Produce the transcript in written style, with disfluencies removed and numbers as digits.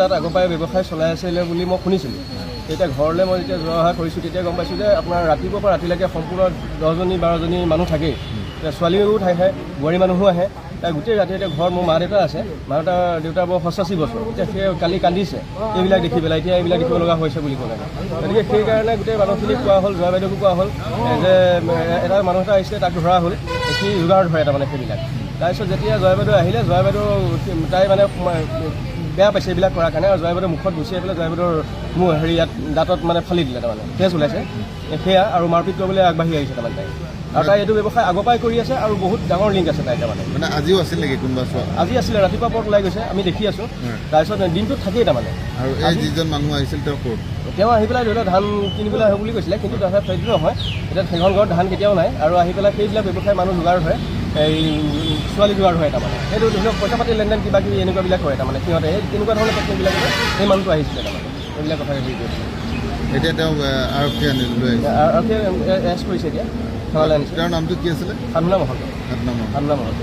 তাত আগৰ পৰাই ব্যৱসায় চলাই আছিলে বুলি মই শুনিছিলোঁ। এতিয়া ঘৰলৈ মই যেতিয়া যোৱা অহা কৰিছোঁ তেতিয়া গম পাইছোঁ যে আপোনাৰ ৰাতিপুৱাৰ পৰা ৰাতিলৈকে সম্পূৰ্ণ 10-12জনী মানুহ থাকেই। ছোৱালীও আহে, বোৱাৰী মানুহো আহে। তাৰ গোটেই ৰাতি এতিয়া ঘৰত মোৰ মা দেউতা আছে, দেউতা বৰ 85 বছৰ। এতিয়া সেই কালি কান্দিছে এইবিলাক দেখি পেলাই, এতিয়া এইবিলাক দেখিব লগা হৈছে বুলি ক'লে। গতিকে সেইকাৰণে গোটেই মানুহখিনিক কোৱা হ'ল, জয়া বাইদেউকো কোৱা হ'ল যে এটা মানুহ এটা আহিছিলে তাক ধৰা হ'ল, সি যোগাৰ ধৰে তাৰমানে সেইবিলাক। তাৰপিছত যেতিয়া জয়া বাইদেউ আহিলে, জয়া বাইদেউ তাই মানে বেয়া পাইছে এইবিলাক কৰাৰ কাৰণে, আৰু জয়া বাইদেউ মুখত গুচিয়াই পেলাই জয়া বাইদেউৰ ইয়াত দাঁতত মানে ফালি দিলে তাৰমানে, তেজ ওলাইছে সেয়া, আৰু মাৰপিট কৰিবলৈ আগবাঢ়ি আহিছে তাৰমানে তাই। আৰু তাই এইটো ব্যৱসায় আগৰ পৰাই কৰি আছে আৰু বহুত ডাঙৰ লিংক আছে তাই তাৰমানে। মানে আজিও আছিল নেকি কোনোবা চোৱা? আজি আছিলে, ৰাতিপুৱা পৰত ওলাই গৈছে, আমি দেখি আছোঁ। তাৰপিছত দিনটোত থাকেই তাৰমানে। আৰু এই যিজন মানুহ আহিছিল তেওঁ ক'ত? তেওঁ আহি পেলাই ধৰি লওক ধান কিনিবলৈ আহে বুলি কৈছিলে, কিন্তু তাৰপিছত সেইটো নহয়। এতিয়া সেইখন ঘৰত ধান কেতিয়াও নাই, আৰু আহি পেলাই সেইবিলাক ব্যৱসায় মানুহ যোগাৰ ধৰে, এই ছোৱালী যোগাৰ ধৰে তাৰমানে। সেইটো ধৰি লওক পইচা পাতি লেনদেন কিবা কিবি এনেকুৱাবিলাক কৰে তাৰমানে সিহঁতে। এই তেনেকুৱা ধৰণৰ টেকনিকবিলাক সেই মানুহটো আহিছিলে তাৰমানে, এইবিলাক কথা হেৰি কৰিছিলে। এতিয়া তেওঁ আৰক্ষীয়ে লৈ আহিছে, আৰক্ষীয়ে এৰেষ্ট কৰিছে এতিয়া, থানালৈ আনিছে। তেওঁৰ নামটো কি আছিলে? সাধনা মহন্ত। সাধনা মহন্ত।